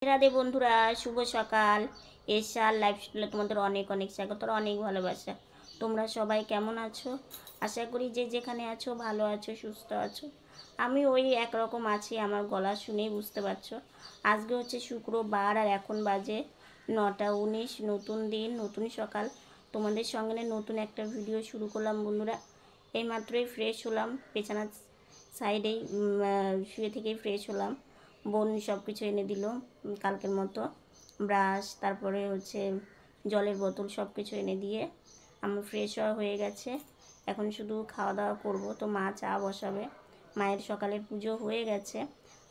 রাধে বন্ধুরা, শুভ সকাল। এশার লাইফস্টাইলে তোমাদের অনেক অনেক স্বাগত, অনেক ভালোবাসা। তোমরা সবাই কেমন আছো? আশা করি যে যেখানে আছো ভালো আছো, সুস্থ আছো। আমি ওই একরকম আছি, আমার গলা শুনেই বুঝতে পারছো। আজকে হচ্ছে শুক্রবার আর এখন বাজে 9টা 19। নতুন দিন, নতুন সকাল। তোমাদের সঙ্গে নতুন একটা ভিডিও শুরু করলাম বন্ধুরা। এই মাত্রই ফ্রেশ হলাম, পেছানার সাইডেই শুয়ে থেকেই ফ্রেশ হলাম। বোন সব কিছু এনে দিল কালকের মতো, ব্রাশ, তারপরে হচ্ছে জলের বোতল, সব কিছু এনে দিয়ে আমার ফ্রেশ হয়ে গেছে। এখন শুধু খাওয়া দাওয়া করব। তো মা চা বসাবে, মায়ের সকালের পুজো হয়ে গেছে।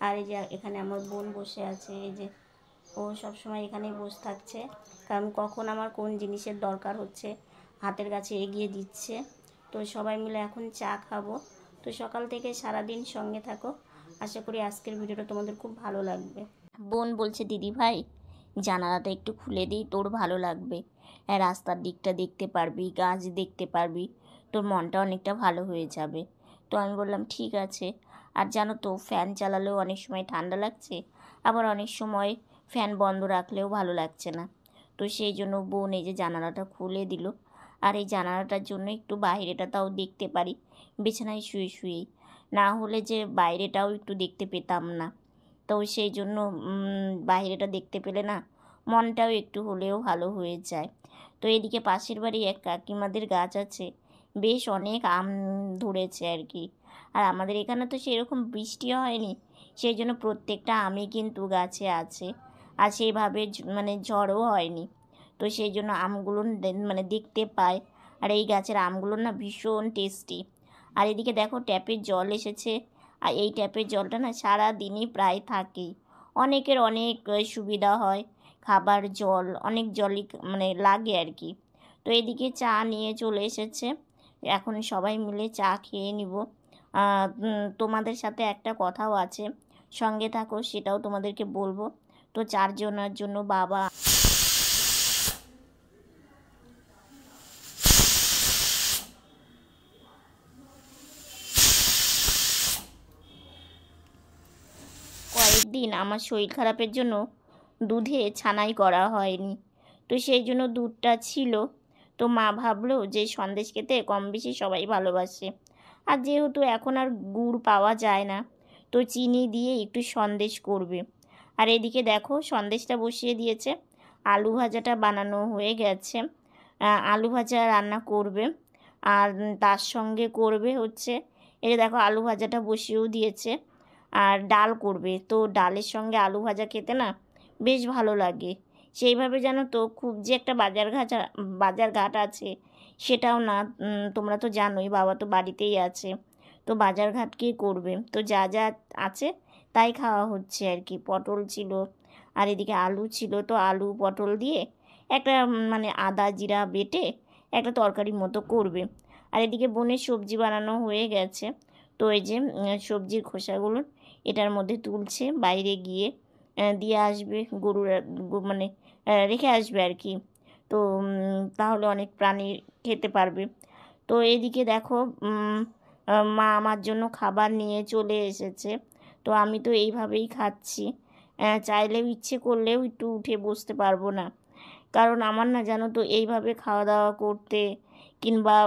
আর এই যে এখানে আমার বোন বসে আছে, এই যে ও সবসময় এখানেই বসে থাকছে, কারণ কখন আমার কোন জিনিসের দরকার হচ্ছে হাতের কাছে এগিয়ে দিচ্ছে। তো সবাই মিলে এখন চা খাবো। তো সকাল থেকে সারাদিন সঙ্গে থাকো, আশা করি আজকের ভিডিওটা তোমাদের খুব ভালো লাগবে। বোন বলছে, দিদি ভাই জানালাটা একটু খুলে দিই, তোর ভালো লাগবে, রাস্তার দিকটা দেখতে পারবি, গাছ দেখতে পারবি, তোর মনটা অনেকটা ভালো হয়ে যাবে। তো আমি বললাম ঠিক আছে। আর জানো তো, ফ্যান চালালেও অনেক সময় ঠান্ডা লাগছে, আবার অনেক সময় ফ্যান বন্ধ রাখলেও ভালো লাগছে না। তো সেই জন্য বোন এই যে জানালাটা খুলে দিল। আর এই জানালাটার জন্য একটু বাইরেটা তাও দেখতে পারি, বিছানায় শুয়ে শুয়েই, না হলে যে বাইরেটাও একটু দেখতে পেতাম না। তো সেই জন্য বাইরেটা দেখতে পেলে না মনটাও একটু হলেও ভালো হয়ে যায়। তো এদিকে পাশের বাড়ি এক কাকিমাদের গাছ আছে, বেশ অনেক আম ধরেছে আর কি। আর আমাদের এখানে তো সেরকম বৃষ্টি হয়নি, সেই জন্য প্রত্যেকটা আমই কিন্তু গাছে আছে, আর সেইভাবে মানে ঝড়ও হয়নি। তো সেই জন্য আমগুলো মানে দেখতে পায়। আর এই গাছের আমগুলো না ভীষণ টেস্টি। আর এদিকে দেখো ট্যাপের জল এসেছে, আর এই ট্যাপের জলটা না সারা দিনই প্রায় থাকেই। অনেকের অনেক সুবিধা হয়, খাবার জল অনেক জলই মানে লাগে আর কি। তো এদিকে চা নিয়ে চলে এসেছে, এখন সবাই মিলে চা খেয়ে নিব। তোমাদের সাথে একটা কথাও আছে, সঙ্গে থাকো, সেটাও তোমাদেরকে বলবো। তো চারজনের জন্য বাবা কয়েকদিন আমার শরীর খারাপের জন্য দুধে ছানাই করা হয়নি, তো সেই জন্য দুধটা ছিল। তো মা ভাবলো যে সন্দেশ খেতে কম বেশি সবাই ভালোবাসে, আর যেহেতু এখন আর গুড় পাওয়া যায় না, তো চিনি দিয়ে একটু সন্দেশ করবে। আর এদিকে দেখো সন্দেশটা বসিয়ে দিয়েছে, আলু ভাজাটা বানানো হয়ে গেছে, আলু ভাজা রান্না করবে। আর তার সঙ্গে করবে হচ্ছে, এই যে দেখো আলু ভাজাটা বসিয়েও দিয়েছে, আর ডাল করবে। তো ডালের সঙ্গে আলু ভাজা খেতে না বেশ ভালো লাগে। সেইভাবে জানো তো, খুব যে একটা বাজারঘাট আছে সেটাও না। তোমরা তো জানোই, বাবা তো বাড়িতেই আছে, তো বাজারঘাট কে করবে? তো যা যা আছে তাই খাওয়া হচ্ছে আর কি। পটল ছিল, আর এদিকে আলু ছিল, তো আলু পটল দিয়ে একটা মানে আদা জিরা বেটে একটা তরকারি মতো করবে। আর এদিকে বোনের সবজি বানানো হয়ে গেছে। তো এই যে সবজির খোসাগুলো এটার মধ্যে তুলছে, বাইরে গিয়ে দিয়ে আসবে, গরুর মানে রেখে আসবে আর কি। তো তাহলে অনেক প্রাণী খেতে পারবে। তো এদিকে দেখো মা আমার জন্য খাবার নিয়ে চলে এসেছে, তো আমি তো এইভাবেই খাচ্ছি। চাইলেও ইচ্ছে করলেও একটু উঠে বসতে পারবো না, কারণ আমার না জানো তো এইভাবে খাওয়া দাওয়া করতে কিংবা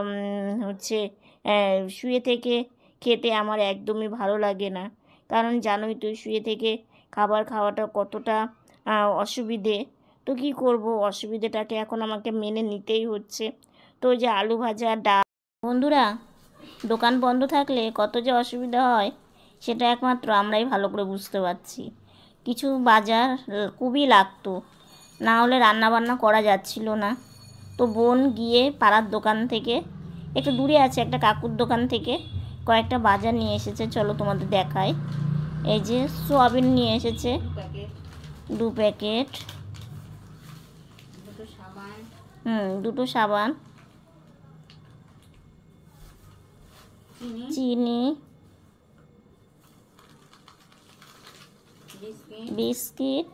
হচ্ছে শুয়ে থেকে খেতে আমার একদমই ভালো লাগে না। কারণ জানোই তো শুয়ে থেকে খাবার খাওয়াটা কতটা অসুবিধে। তো কী করব, অসুবিধেটাকে এখন আমাকে মেনে নিতেই হচ্ছে। তো যে আলু ভাজা ডাল, বন্ধুরা দোকান বন্ধ থাকলে কত যে অসুবিধা হয় সেটা একমাত্র আমরাই ভালো করে বুঝতে পারছি। কিছু বাজার খুবই লাগতো, না হলে রান্নাবান্না করা যাচ্ছিল না। তো বোন গিয়ে পাড়ার দোকান থেকে, একটু দূরে আছে একটা কাকুর দোকান থেকে কয়েকটা বাজার নিয়ে এসেছে, চলো তোমাদের দেখায়। এই যে সোয়াবিন নিয়ে এসেছে 2 প্যাকেট, দুটো সাবান, চিনি, বিস্কিট,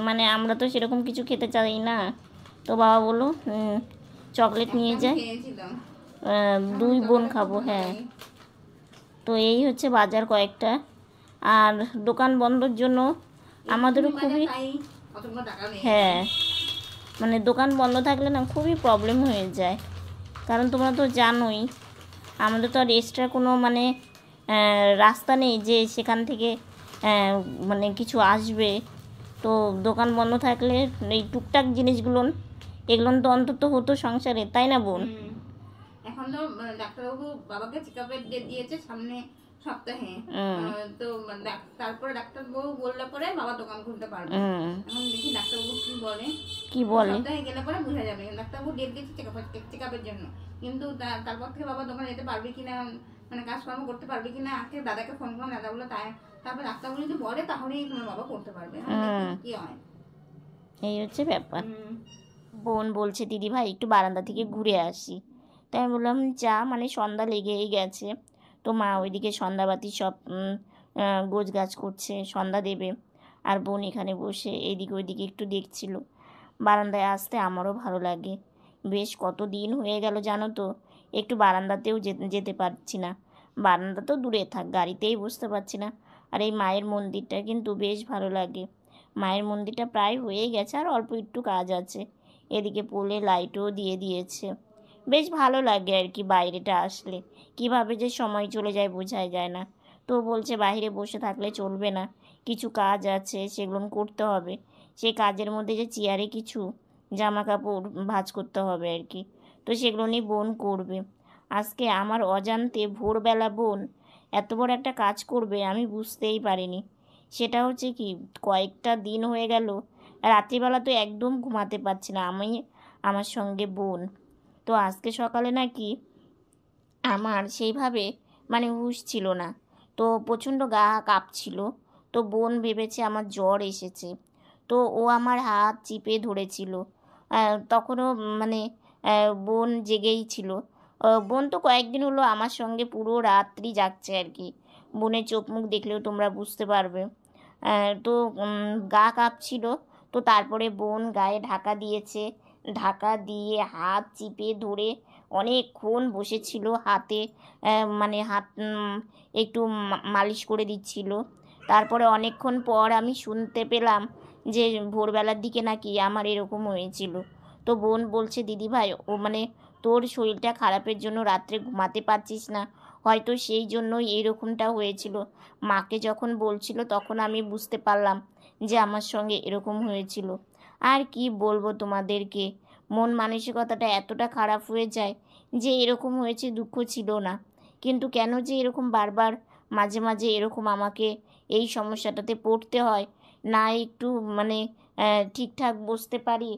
মানে আমরা তো সেরকম কিছু খেতে চাই না, তো বাবা বললো চকলেট নিয়ে যায়, 2 বোন খাবো। হ্যাঁ, তো এই হচ্ছে বাজার কয়েকটা। আর দোকান বন্ধর জন্য আমাদেরও খুবই, হ্যাঁ মানে দোকান বন্ধ থাকলে না খুবই প্রবলেম হয়ে যায়। কারণ তোমরা তো জানোই আমাদের তো আর এক্সট্রা কোনো মানে রাস্তা নেই যে সেখান থেকে মানে কিছু আসবে। তো দোকান বন্ধ থাকলে এই টুকটাক জিনিসগুলো এগুলো তো অন্তত হতো সংসারে, তাই না বোন? এখন তো ডাক্তারবাবু বাবাকে চেকআপে দিয়েছে সামনে সপ্তাহে। তো তারপরে ডাক্তারবাবু বললে পরে বাবা দোকান খুলতে পারবে। এখন দেখি ডাক্তারবাবু কি বলে সপ্তাহে গেলে পরে বোঝা যাবে। ডাক্তারবাবু ডেট দিয়েছে চেকআপের জন্য, কিন্তু তারপর থেকে বাবা দোকানে যেতে পারবে কিনা, মানে কাজকর্ম করতে পারবে কিনা। আজকে দাদাকে ফোন করলাম, দাদা বললো তারপর ডাক্তারবাবু যদি বলে তাহলেই তোমার বাবা করতে পারবে। কি হয়, এই হচ্ছে ব্যাপার। বোন বলছে দিদি ভাই একটু বারান্দা থেকে ঘুরে আসি। তাই আমি বললাম যা, মানে সন্ধ্যা লেগেই গেছে। তো মা ওইদিকে সন্ধ্যাবাতি সব গোছ গাছ করছে, সন্ধ্যা দেবে। আর বোন এখানে বসে এইদিকে ওইদিকে একটু দেখছিল। বারান্দায় আসতে আমারও ভালো লাগে। বেশ কত দিন হয়ে গেল জানো তো, একটু বারান্দাতেও যেতে পারছি না। বারান্দা তো দূরে থাক, গাড়িতেই বুঝতে পারছি না। আর এই মায়ের মন্দিরটা কিন্তু বেশ ভালো লাগে। মায়ের মন্দিরটা প্রায় হয়ে গেছে, আর অল্প একটু কাজ আছে। এদিকে পোলে লাইটও দিয়ে দিয়েছে। বেশ ভালো লাগে আর কি বাইরেটা আসলে। কিভাবে যে সময় চলে যায় বোঝাই যায় না। তো বলছে বাইরে বসে থাকলে চলবে না, কিছু কাজ আছে সেগুলো করতে হবে। সেই কাজের মধ্যে যে চেয়ারে কিছু জামা কাপড় ভাঁজ করতে হবে আর কি। তো সেগুলো নিয়ে বোন করবে। আজকে আমার অজান্তে ভোরবেলা বোন এত বড় একটা কাজ করবে আমি বুঝতেই পারিনি। সেটা হচ্ছে কি, কয়েকটা দিন হয়ে গেল রাত্রিবেলা তো একদম ঘুমাতে পারছি না আমি, আমার সঙ্গে বোন। তো আজকে সকালে নাকি আমার সেইভাবে মানে হুঁশ ছিল না। তো প্রচণ্ড গা কাঁপছিল। তো বোন ভেবেছে আমার জ্বর এসেছে। তো ও আমার হাত চিপে ধরেছিল। তখনও মানে বোন জেগেই ছিল। বোন তো কয়েকদিন হলো আমার সঙ্গে পুরো রাত্রি জাগছে আর কি। বোনের চোখ মুখ দেখলেও তোমরা বুঝতে পারবে। তো গা কাঁপছিল। তো তারপরে বোন গায়ে ঢাকা দিয়েছে, ঢাকা দিয়ে হাত চিপে ধরে অনেকক্ষণ বসেছিল। হাতে মানে হাত একটু মালিশ করে দিচ্ছিল। তারপরে অনেকক্ষণ পর আমি শুনতে পেলাম যে ভোরবেলার দিকে নাকি আমার এরকম হয়েছিল। তো বোন বলছে দিদি ভাই ও মানে তোর শরীরটা খারাপের জন্য রাত্রে ঘুমাতে পারছিস না, হয়তো সেই জন্যই এইরকমটা হয়েছিল। মাকে যখন বলছিল তখন আমি বুঝতে পারলাম যে আমার সঙ্গে এরকম হয়েছিল। আর কি বলবো তোমাদেরকে, মন মানসিকতাটা এতটা খারাপ হয়ে যায় যে এরকম হয়েছে দুঃখ ছিল না। কিন্তু কেন যে এরকম বারবার মাঝে মাঝে এরকম আমাকে এই সমস্যাটাতে পড়তে হয়, না একটু মানে ঠিকঠাক বসতে পারি,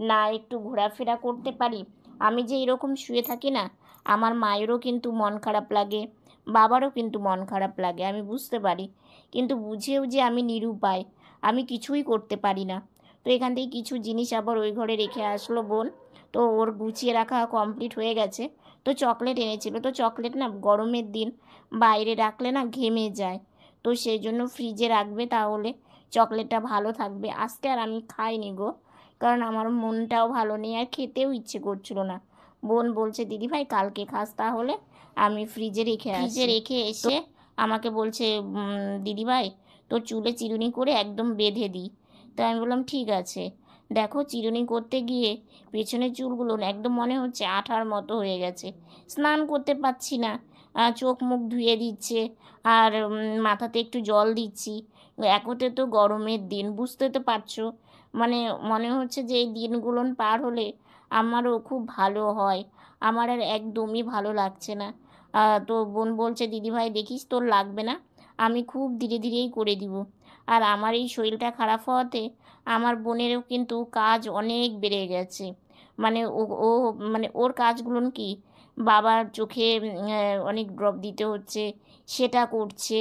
না একটু ঘোরাফেরা করতে পারি। আমি যে এরকম শুয়ে থাকি না, আমার মায়েরও কিন্তু মন খারাপ লাগে, বাবারও কিন্তু মন খারাপ লাগে, আমি বুঝতে পারি। কিন্তু বুঝেও যে আমি নিরুপায়, আমি কিছুই করতে পারি না। তো এখান থেকে কিছু জিনিস আবার ওই ঘরে রেখে আসলো বোন। তো ওর গুছিয়ে রাখা কমপ্লিট হয়ে গেছে। তো চকলেট এনেছিল, তো চকলেট না গরমের দিন বাইরে রাখলে না ঘেমে যায়। তো সেই জন্য ফ্রিজে রাখবে, তাহলে চকলেটটা ভালো থাকবে। আজকে আর আমি খাইনি গো, কারণ আমার মনটাও ভালো নেই আর খেতেও ইচ্ছে করছিল না। বোন বলছে দিদি ভাই কালকে খাস, তাহলে আমি ফ্রিজে রেখে এসে আমাকে বলছে দিদি ভাই তোর চুলে চিরুনি করে একদম বেঁধে দিই। তো আমি বললাম ঠিক আছে। দেখো চিরুনি করতে গিয়ে পেছনের চুলগুলো একদম মনে হচ্ছে আঠার মতো হয়ে গেছে। স্নান করতে পারছি না, চোখ মুখ ধুয়ে দিচ্ছে, আর মাথাতে একটু জল দিচ্ছি। একতে তো গরমের দিন, বুঝতে তো পারছো। মানে মনে হচ্ছে যে এই দিনগুলো পার হলে আমারও খুব ভালো হয়। আমার আর একদমই ভালো লাগছে না। তো বোন বলছে দিদিভাই দেখিস তোর লাগবে না, আমি খুব ধীরে ধীরেই করে দিব। আর আমার এই শরীরটা খারাপ হওয়াতে আমার বোনেরও কিন্তু কাজ অনেক বেড়ে গেছে। মানে ও মানে ওর কাজগুলো কি, বাবার চোখে অনেক ড্রপ দিতে হচ্ছে, সেটা করছে।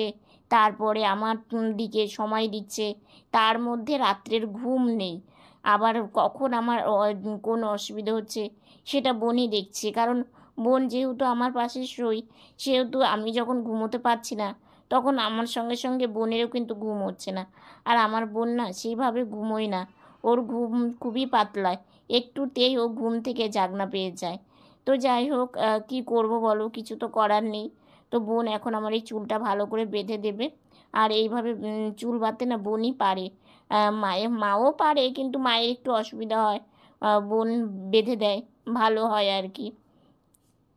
তারপরে আমার দিকে সময় দিচ্ছে, তার মধ্যে রাত্রের ঘুম নেই। আবার কখন আমার কোন অসুবিধা হচ্ছে সেটা বোনই দেখছে। কারণ বোন যেহেতু আমার পাশে শোয়, সেহেতু আমি যখন ঘুমোতে পারছি না তখন আমার সঙ্গে সঙ্গে বোনেরও কিন্তু ঘুম হচ্ছে না। আর আমার বোন না সেইভাবে ঘুমোয় না, ওর ঘুম খুবই পাতলায়, একটুতেই ও ঘুম থেকে জাগনা পেয়ে যায়। তো যাই হোক, কী করব বলো, কিছু তো করার নেই। তো বোন এখন আমার এই চুলটা ভালো করে বেঁধে দেবে। আর এইভাবে চুল বাঁধতে না বোনই পারে, মাও পারে, কিন্তু মায়ের একটু অসুবিধা হয়, বোন বেঁধে দেয়, ভালো হয় আর কি।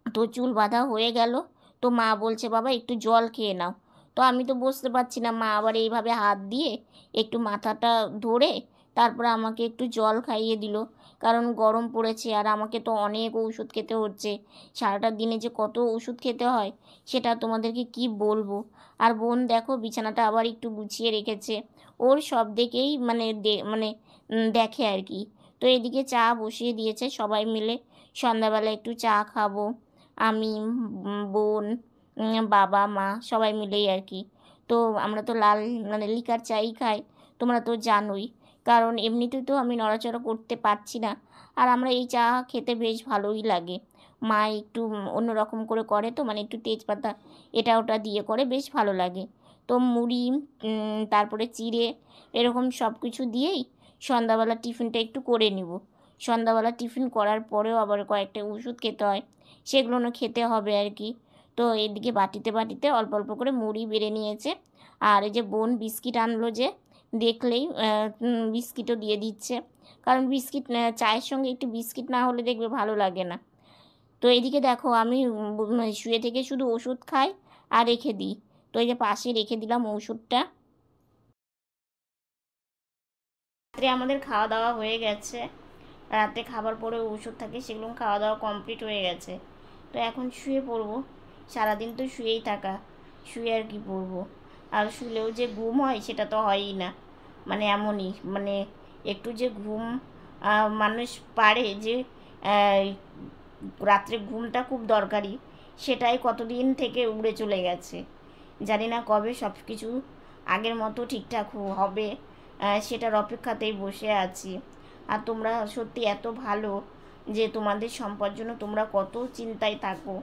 তো চুল বাঁধা হয়ে গেল। তো মা বলছে বাবা একটু জল খেয়ে নাও। তো আমি তো বুঝতে পারছি না, মা আবার এইভাবে হাত দিয়ে একটু মাথাটা ধরে তারপরে আমাকে একটু জল খাইয়ে দিল, কারণ গরম পড়েছে আর আমাকে তো অনেক ওষুধ খেতে হচ্ছে। সারাটা দিনে যে কত ওষুধ খেতে হয় সেটা তোমাদেরকে কি বলবো। আর বোন দেখো বিছানাটা আবার একটু গুছিয়ে রেখেছে, ওর সব দিকেই দেখে আর কি। তো এদিকে চা বসিয়ে দিয়েছে, সবাই মিলে সন্ধ্যাবেলা একটু চা খাবো, আমি, বোন, বাবা, মা সবাই মিলেই আর কি। তো আমরা তো লাল লিকার চাই খাই, তোমরা তো জানোই, কারণ এমনিতেই তো আমি নড়াচড়া করতে পারছি না। আর আমরা এই চা খেতে বেশ ভালোই লাগে। মা একটু অন্যরকম করে তো, একটু তেজপাতা এটা ওটা দিয়ে করে, বেশ ভালো লাগে। তো মুড়ি, তারপরে চিড়ে, এরকম সব কিছু দিয়েই সন্ধ্যাবেলা টিফিনটা একটু করে নিব। সন্ধ্যাবেলা টিফিন করার পরেও আবার কয়েকটা ওষুধ খেতে হয়, সেগুলো খেতে হবে আর কি। তো এদিকে বাটিতে অল্প অল্প করে মুড়ি বেড়ে নিয়েছে। আর এই যে বোন বিস্কিট আনলো, যে দেখলেই বিস্কিটও দিয়ে দিচ্ছে, কারণ বিস্কিট চায়ের সঙ্গে একটু বিস্কিট না হলে দেখবে ভালো লাগে না। তো এইদিকে দেখো আমি শুয়ে থেকে শুধু ওষুধ খাই আর রেখে দিই। তো এই যে পাশে রেখে দিলাম ওষুধটা। রাত্রে আমাদের খাওয়া দাওয়া হয়ে গেছে, রাতে খাবার পরে ওষুধ থাকে, সেগুলো খাওয়া দাওয়া কমপ্লিট হয়ে গেছে। তো এখন শুয়ে পড়বো, সারাদিন তো শুয়েই থাকা, শুয়ে আর কি পড়বো। আর শুলেও যে ঘুম হয় সেটা তো হয়ই না, এমনই, একটু যে ঘুম মানুষ পারে, যে রাত্রে ঘুমটা খুব দরকারি, সেটাই কতদিন থেকে উড়ে চলে গেছে। জানি না কবে সব কিছু আগের মতো ঠিকঠাক হবে, সেটার অপেক্ষাতেই বসে আছি। আর তোমরা সত্যি এত ভালো যে তোমাদের সম্পদের জন্য তোমরা কত চিন্তায় থাকো,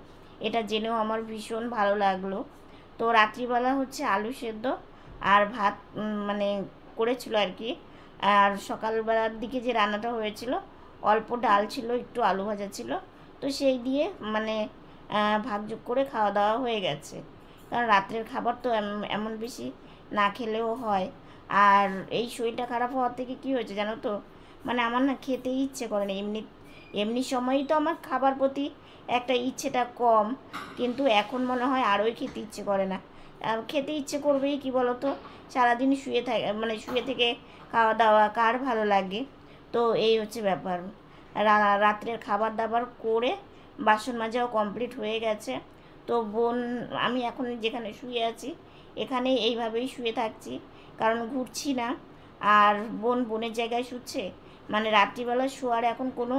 এটা জেনেও আমার ভীষণ ভালো লাগলো। তো রাত্রিবেলা হচ্ছে আলু সেদ্ধ আর ভাত করেছিল আর কি। আর সকালবেলার দিকে যে রান্নাটা হয়েছিল, অল্প ডাল ছিল, একটু আলু ভাজা ছিল, তো সেই দিয়ে ভাগযোগ করে খাওয়া দাওয়া হয়ে গেছে। কারণ রাত্রের খাবার তো এমন বেশি না খেলেও হয়। আর এই শরীরটা খারাপ হওয়ার থেকে কী হয়েছে জানো তো, আমার না খেতেই ইচ্ছে করে না। এমনি সময়ই তো আমার খাবার প্রতি একটা ইচ্ছেটা কম, কিন্তু এখন মনে হয় আরোই খেতে ইচ্ছে করে না। খেতে ইচ্ছে করবেই কি বলো তো, সারাদিন শুয়ে থেকে খাওয়া দাওয়া কার ভালো লাগে। তো এই হচ্ছে ব্যাপার। রাত্রের খাবার দাবার করে বাসন মাজাও কমপ্লিট হয়ে গেছে। তো বোন, আমি এখন যেখানে শুয়ে আছি এখানে এইভাবেই শুয়ে থাকছি, কারণ ঘুরছি না। আর বোনের জায়গায় শুচ্ছে, রাত্রিবেলা শোয়ার এখন কোনো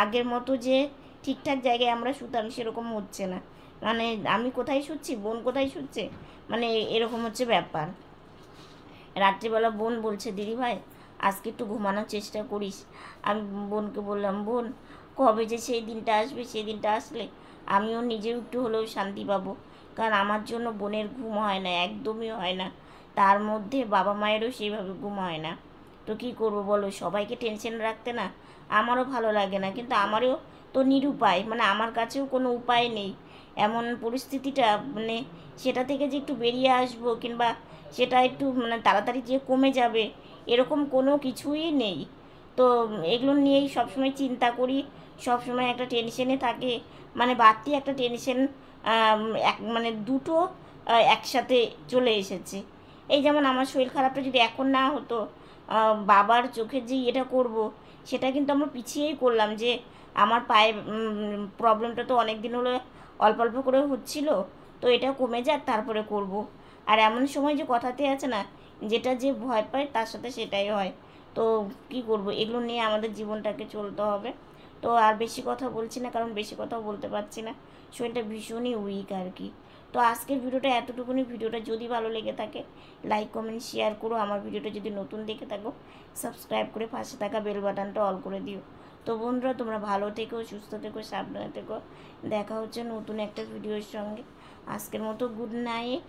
আগের মতো যে ঠিকঠাক জায়গায় আমরা শুতাম সেরকম হচ্ছে না। আমি কোথায় শুচ্ছি, বোন কোথায় শুচ্ছে, এরকম হচ্ছে ব্যাপার। রাত্রিবেলা বোন বলছে দিদি ভাই আজকে একটু ঘুমানোর চেষ্টা করিস। আমি বোনকে বললাম, বোন কবে যে সেই দিনটা আসবে, সেই দিনটা আসলে আমিও নিজেও একটু হলেও শান্তি পাবো। কারণ আমার জন্য বোনের ঘুম হয় না, একদমই হয় না। তার মধ্যে বাবা মায়েরও সেইভাবে ঘুম হয় না। তো কী করবো বলো, সবাইকে টেনশন রাখতে না আমারও ভালো লাগে না, কিন্তু আমারও তো নিরুপায়, আমার কাছেও কোনো উপায় নেই। এমন পরিস্থিতিটা, সেটা থেকে যে একটু বেরিয়ে আসবো, কিংবা সেটা একটু তাড়াতাড়ি যে কমে যাবে, এরকম কোনো কিছুই নেই। তো এগুলো নিয়েই সবসময় চিন্তা করি, সবসময় একটা টেনশনে থাকে, বাড়তি একটা টেনশন, দুটো একসাথে চলে এসেছে। এই যেমন আমার শরীর খারাপটা যদি এখন না হতো, বাবার চোখের যে এটা করব, সেটা কিন্তু আমরা পিছিয়েই করলাম। যে আমার পায়ে প্রবলেমটা তো অনেক দিন হলো অল্প অল্প করে হচ্ছিল, তো এটা কমে যাক তারপরে করব। আর এমন সময় যে কথাতে আছে না, যেটা যে ভয় পায় তার সাথে সেটাই হয়। তো কি করব, এগুলো নিয়ে আমাদের জীবনটাকে চলতে হবে। তো আর বেশি কথা বলছি না, কারণ বেশি কথাও বলতে পারছি না, শরীরটা ভীষণই উইক আর কি। তো আজকের ভিডিওটা এতটুকুনি। ভিডিওটা যদি ভালো লেগে থাকে লাইক কমেন্ট শেয়ার করো। আমার ভিডিওটা যদি নতুন দেখে থাকো সাবস্ক্রাইব করে পাশে থাকা বেল বাটনটা অল করে দিও। তো বন্ধুরা তোমরা ভালো থেকো, সুস্থ থেকো, সাবধানে থেকো। দেখা হচ্ছে নতুন একটা ভিডিওর সঙ্গে। আজকের মতো গুড নাইট।